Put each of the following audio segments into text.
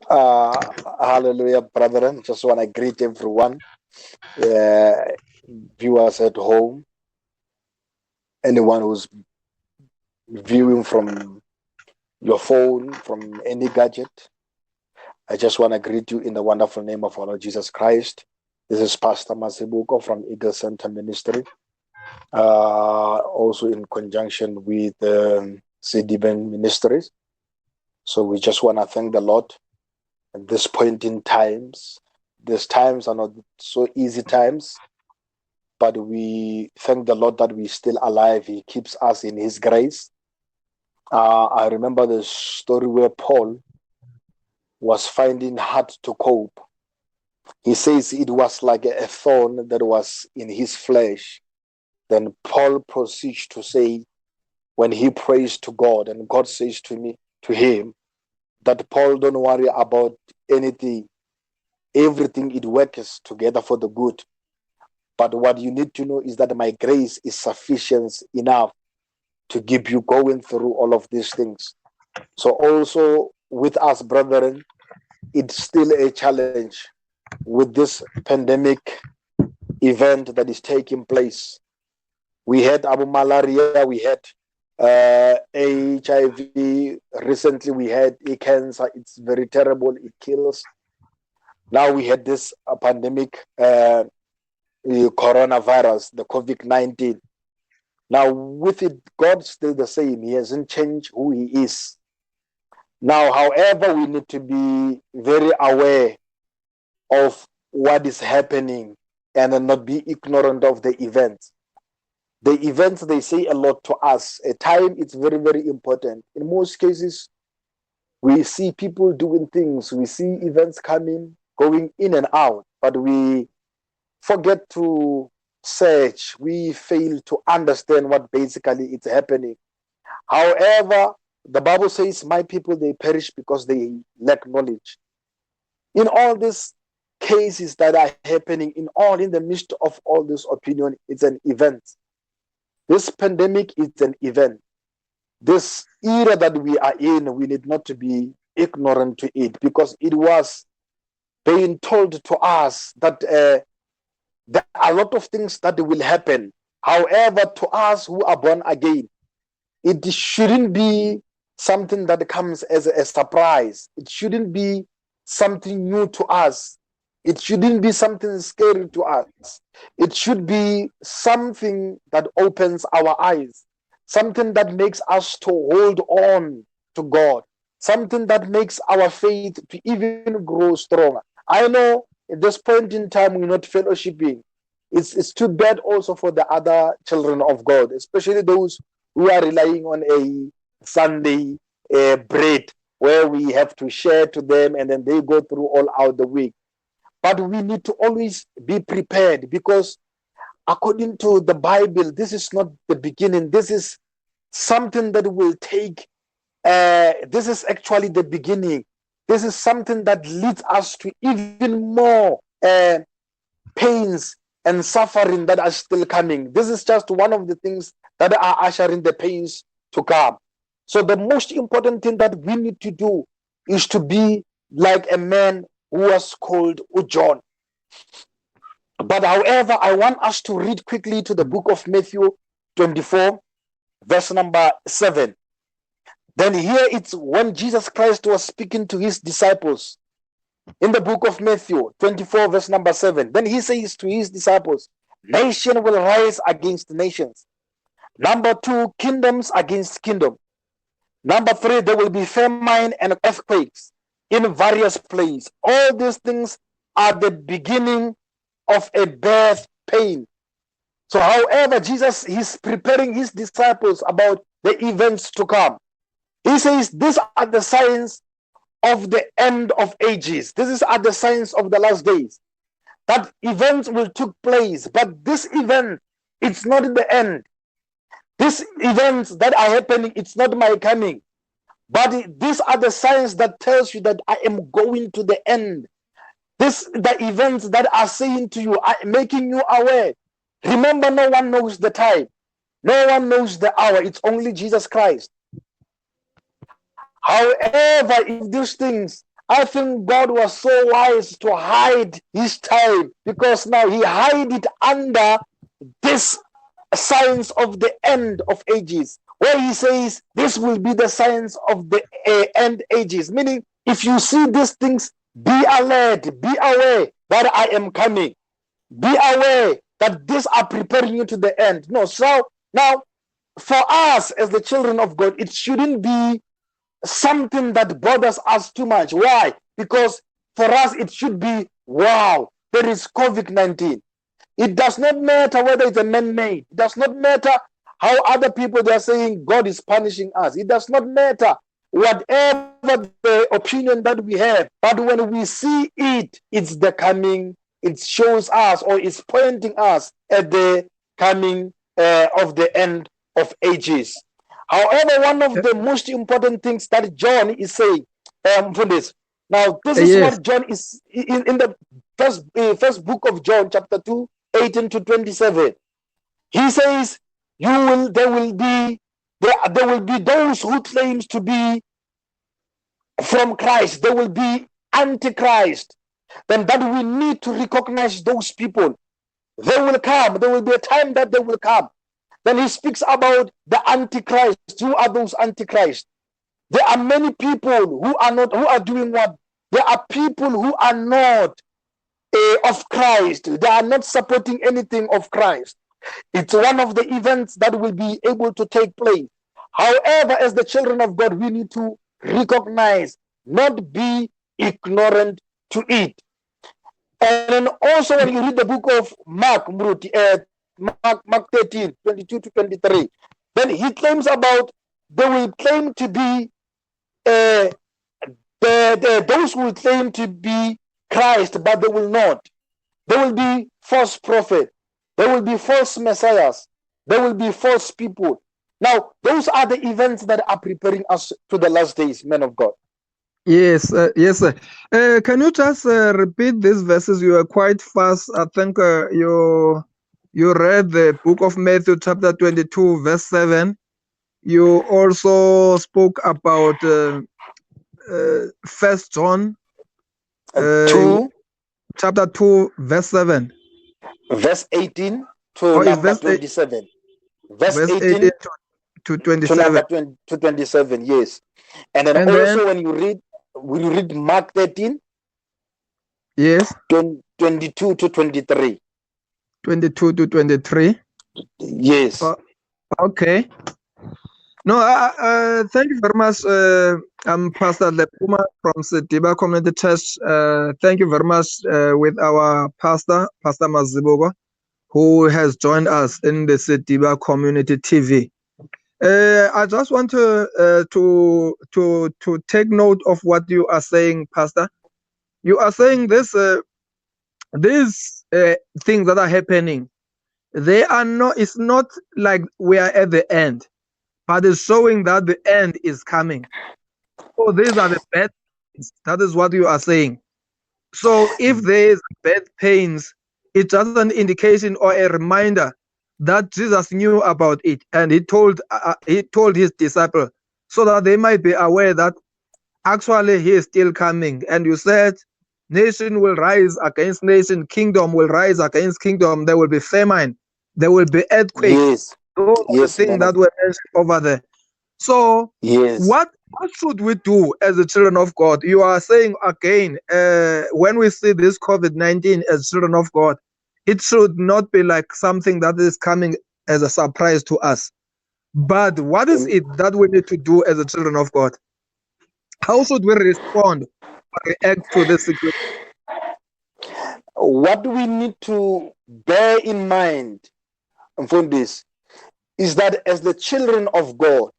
Hallelujah, brethren. Just want to greet everyone, uh, viewers at home, anyone who's viewing from your phone, from any gadget. I just want to greet you in the wonderful name of our Lord Jesus Christ. This is Pastor Mazibuko from Eagle Center Ministry, also in conjunction with CDBN Ministries. So we just want to thank the Lord at this point in times. These times are not so easy times, but we thank the Lord that we're still alive. He keeps us in His grace. I remember the story where Paul was finding hard to cope. He says it was like a thorn that was in his flesh. Then Paul proceeds to say, when he prays to God, and God says to him, that Paul, don't worry about anything. Everything, it works together for the good. But what you need to know is that my grace is sufficient enough to keep you going through all of these things. So also with us, brethren, it's still a challenge with this pandemic event that is taking place. We had Abu Malaria, we had HIV, recently we had cancer. It's very terrible, it kills. Now we had this pandemic, coronavirus, the COVID-19. Now with it, God's still the same. He hasn't changed who He is. Now, however, we need to be very aware of what is happening and not be ignorant of the events. The events, they say a lot to us. At time, it's very, very important. In most cases, we see people doing things. We see events coming, going in and out, but we forget to search. We fail to understand what basically is happening. However, the Bible says, my people, they perish because they lack knowledge. In all these cases that are happening, in the midst of all this opinion, it's an event. This pandemic is an event. This era that we are in, we need not to be ignorant to it, because it was being told to us that there are a lot of things that will happen. However, to us who are born again, it shouldn't be something that comes as a surprise. It shouldn't be something new to us. It shouldn't be something scary to us. It should be something that opens our eyes, something that makes us to hold on to God, something that makes our faith to even grow stronger. I know at this point in time we're not fellowshipping. It's too bad also for the other children of God, especially those who are relying on a Sunday bread where we have to share to them and then they go through all out the week. But we need to always be prepared, because according to the Bible, this is not the beginning. This is something that will take, this is actually the beginning. This is something that leads us to even more pains and suffering that are still coming. This is just one of the things that are ushering the pains to come. So the most important thing that we need to do is to be like a man who was called John. But however, I want us to read quickly to the book of Matthew 24, verse number 7. Then here it's when Jesus Christ was speaking to his disciples in the book of Matthew 24, verse number 7. Then he says to his disciples, nation will rise against nations. Number 2, kingdoms against kingdom. Number 3, there will be famine and earthquakes in various places. All these things are the beginning of a birth pain. So however, Jesus is preparing his disciples about the events to come. He says, these are the signs of the end of ages. These are the signs of the last days. That events will take place, but this event, it's not the end. These events that are happening, it's not my coming. But these are the signs that tells you that I am going to the end. The events that are saying to you, making you aware. Remember, no one knows the time. No one knows the hour. It's only Jesus Christ. However, if these things I think God was so wise to hide his time, because now he hide it under this signs of the end of ages, where he says this will be the signs of the end ages, meaning if you see these things, be alert, be aware that I am coming, be aware that these are preparing you to the end. No, so now for us as the children of God, it shouldn't be something that bothers us too much. Why? Because for us it should be, wow, there is COVID-19. It does not matter whether it's a man-made. It does not matter how other people, they are saying God is punishing us. It does not matter whatever the opinion that we have. But when we see it, it's the coming. It shows us, or it's pointing us at the coming of the end of ages. However, one of the most important things that John is saying for this. Now, this is what John is in the first book of John, chapter 2, 18 to 27. He says, there will be those who claims to be from Christ. There will be antichrist. Then that we need to recognize those people. They will come. There will be a time that they will come. Then he speaks about the antichrist. Who are those antichrists? There are many people who are doing what? There are people who are not of Christ. They are not supporting anything of Christ. It's one of the events that will be able to take place. However, as the children of God, we need to recognize, not be ignorant to it. And then also when you read the book of Mark 13, 22 to 23, then he claims about they will claim to be those who will claim to be Christ, but they will not. There will be false prophets. There will be false messiahs. There will be false people. Now, those are the events that are preparing us to the last days, men of God. Yes, yes, sir. Can you just repeat these verses? You are quite fast. I think you read the book of Matthew, chapter 22, verse 7. You also spoke about First John 2, chapter 2, verse 7. Verse 18 to number 27. Verse 18 to 27. To number 27, yes. And then also when you read Mark 13, yes, 22 to 23. 22 to 23. Yes. Okay. No, thank you very much. I'm Pastor Lepuma from Sediba Community Church. Thank you very much with our Pastor Mazibuko, who has joined us in the Sediba Community TV. I just want to take note of what you are saying, Pastor. You are saying these things that are happening, they are not. It's not like we are at the end, but it's showing that the end is coming. So these are the bad things. That is what you are saying. So if there is bad pains, it's just an indication or a reminder that Jesus knew about it, and he told his disciples so that they might be aware that actually he is still coming. And you said nation will rise against nation, kingdom will rise against kingdom. There will be famine, there will be earthquake. Yes. Those are the things that were mentioned over there. So what should we do as the children of God? You are saying again, when we see this COVID-19 as children of God, it should not be like something that is coming as a surprise to us. But what is it that we need to do as the children of God? How should we respond or react to this situation? What we need to bear in mind from this is that as the children of God,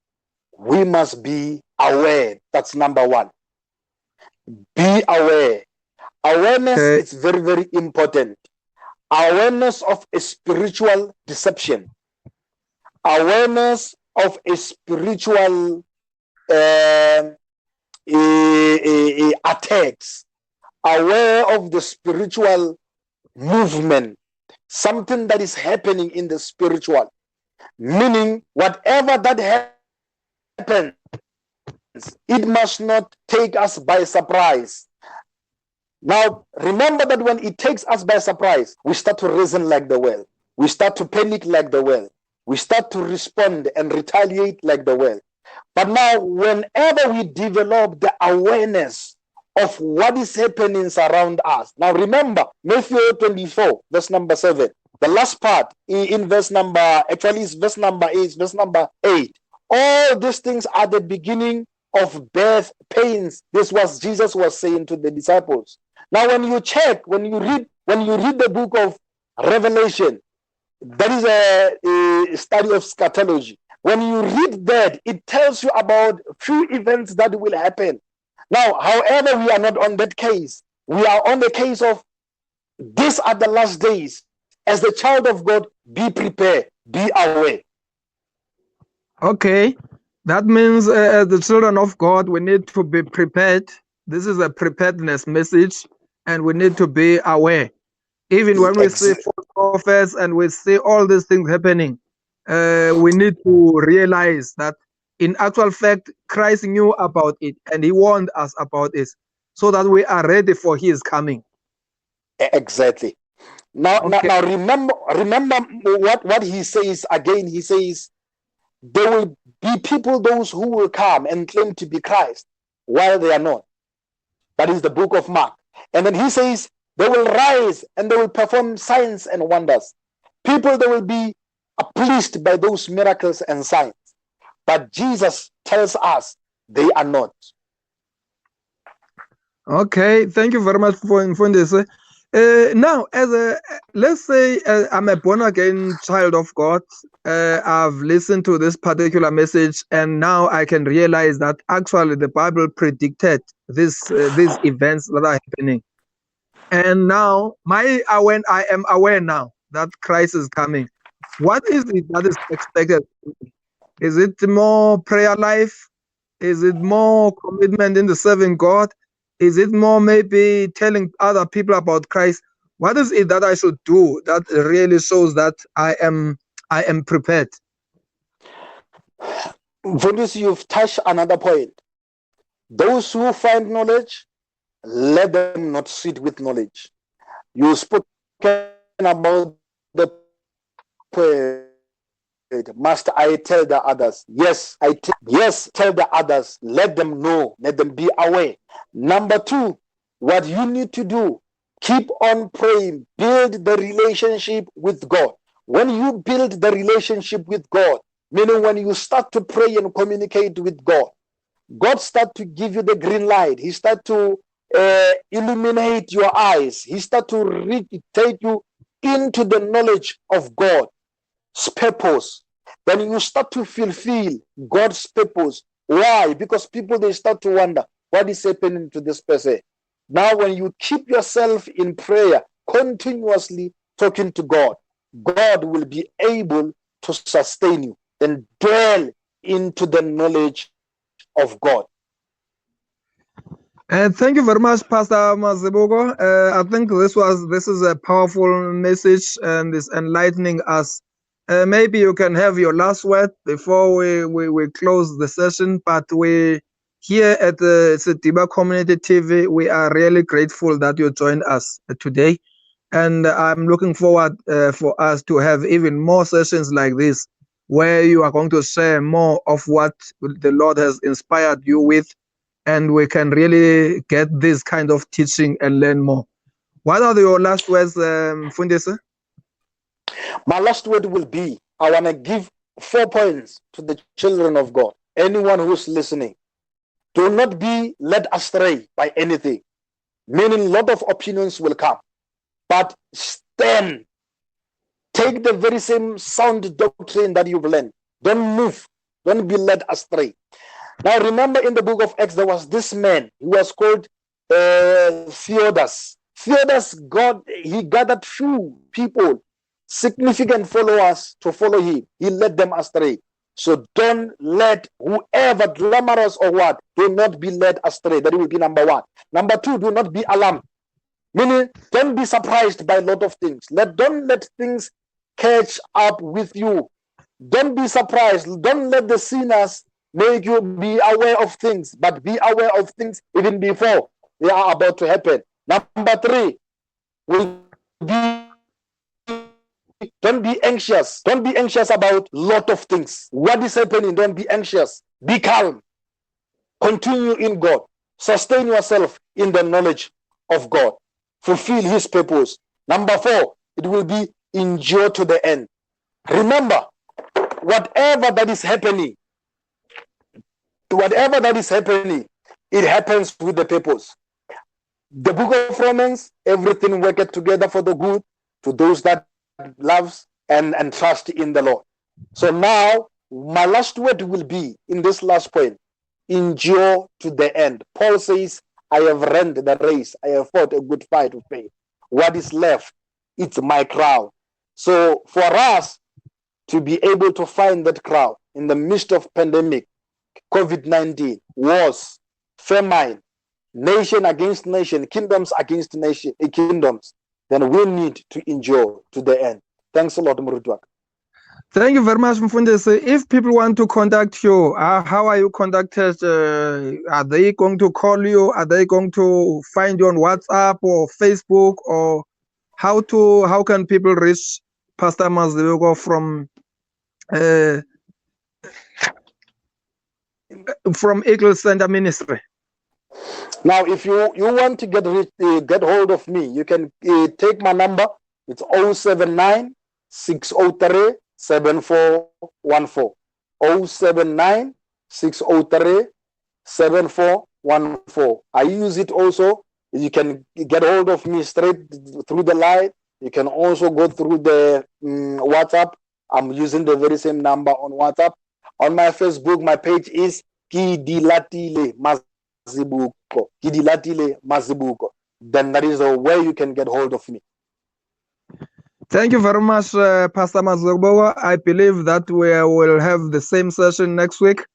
we must be aware. That's number one. Be aware. Awareness is very, very important. Awareness of a spiritual deception. Awareness of a spiritual attacks. Aware of the spiritual movement. Something that is happening in the spiritual. Meaning, whatever that happens It must not take us by surprise. Now, remember that when it takes us by surprise, we start to reason like the world. We start to panic like the world. We start to respond and retaliate like the world. But now, whenever we develop the awareness of what is happening around us. Now, remember, Matthew 24, verse number 7. The last part in verse number, actually it's verse number 8. All these things are the beginning of birth pains. This was Jesus was saying to the disciples. Now, when you check, when you read the book of Revelation, that is a study of scatology. When you read that, it tells you about few events that will happen. Now, however, we are not on that case. We are on the case of these are the last days. As the child of God, be prepared, be aware. Okay, that means as the children of God, we need to be prepared. This is a preparedness message, and we need to be aware. Even when we see false prophets and we see all these things happening, we need to realize that in actual fact, Christ knew about it and he warned us about it so that we are ready for his coming. Exactly. Now, Okay. now remember what he says again. He says, there will be people, those who will come and claim to be Christ while they are not. That is the book of Mark. And then he says, they will rise and they will perform signs and wonders. People, they will be pleased by those miracles and signs. But Jesus tells us they are not. Okay, thank you very much for this. Now, let's say I'm a born again child of God. I've listened to this particular message, and now I can realize that actually the Bible predicted these events that are happening. And now, when I am aware now that Christ is coming, what is it that is expected? Is it more prayer life? Is it more commitment in the serving God? Is it more maybe telling other people about Christ? What is it that I should do that really shows that I am prepared? Vonus, you've touched another point. Those who find knowledge, let them not sit with knowledge. You've spoken about the poet. Must I tell the others? Yes, yes, tell the others. Let them know. Let them be aware. Number two, what you need to do, keep on praying. Build the relationship with God. When you build the relationship with God, meaning when you start to pray and communicate with God, God start to give you the green light. He start to illuminate your eyes. He start to take you into the knowledge of God's purpose. Then you start to fulfill God's purpose. Why? Because people, they start to wonder, what is happening to this person? Now, when you keep yourself in prayer, continuously talking to God, God will be able to sustain you and dwell into the knowledge of God. Thank you very much, Pastor Mazibuko. I think this is a powerful message and is enlightening us. Maybe you can have your last word before we close the session. But we here at the Setiba Community TV, we are really grateful that you joined us today, and I'm looking forward for us to have even more sessions like this, where you are going to share more of what the Lord has inspired you with, and we can really get this kind of teaching and learn more. What are your last words, Fundisa? My last word will be, I want to give 4 points to the children of God. Anyone who's listening, do not be led astray by anything. Meaning, a lot of opinions will come, but stand. Take the very same sound doctrine that you've learned. Don't move. Don't be led astray. Now, remember in the book of Acts, there was this man. He was called Theodas. Theodas, he gathered few people, significant followers to follow him. He led them astray. So don't let whoever, glamorous or what, do not be led astray. That will be number 1. Number 2, do not be alarmed. Meaning, don't be surprised by a lot of things. Don't let things catch up with you. Don't be surprised. Don't let the sinners make you be aware of things, but be aware of things even before they are about to happen. Number 3 will be, don't be anxious. Don't be anxious about lot of things. What is happening? Don't be anxious. Be calm. Continue in God. Sustain yourself in the knowledge of God. Fulfill His purpose. Number 4, it will be endure to the end. Remember, whatever that is happening, it happens with the purpose. The book of Romans, everything worketh together for the good to those that loves and trust in the Lord. So now, my last word will be in this last point, endure to the end. Paul says, I have run the race, I have fought a good fight of faith. What is left? It's my crown. So for us to be able to find that crown in the midst of pandemic, COVID-19, wars, famine, nation against nation, kingdoms against kingdoms, then we need to endure to the end. Thanks a lot, Murudwak. Thank you very much, Mfundisi. If people want to contact you, how are you contacted? Are they going to call you? Are they going to find you on WhatsApp or Facebook? Or how can people reach Pastor Mazibuko from Eagle Center Ministry? Now, if you want to get hold of me, you can take my number. It's 079 603 7414. 079 603 7414. I use it also. You can get hold of me straight through the line. You can also go through the WhatsApp. I'm using the very same number on WhatsApp. On my Facebook, my page is Kidilatile Mazibuko. Kidilatile Mazibuko. Then that is the way you can get hold of me. Thank you very much, Pastor Mazibuko. I believe that we will have the same session next week,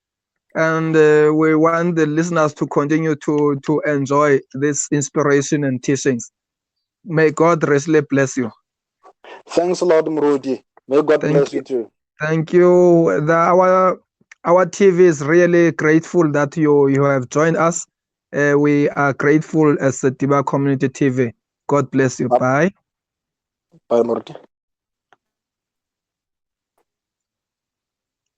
and we want the listeners to continue to enjoy this inspiration and teachings. May God richly bless you. Thanks a lot, Murudi. May God bless you too. Thank you. Our TV is really grateful that you have joined us. We are grateful as the Tiba Community TV. God bless you. Bye. Bye, Murudi.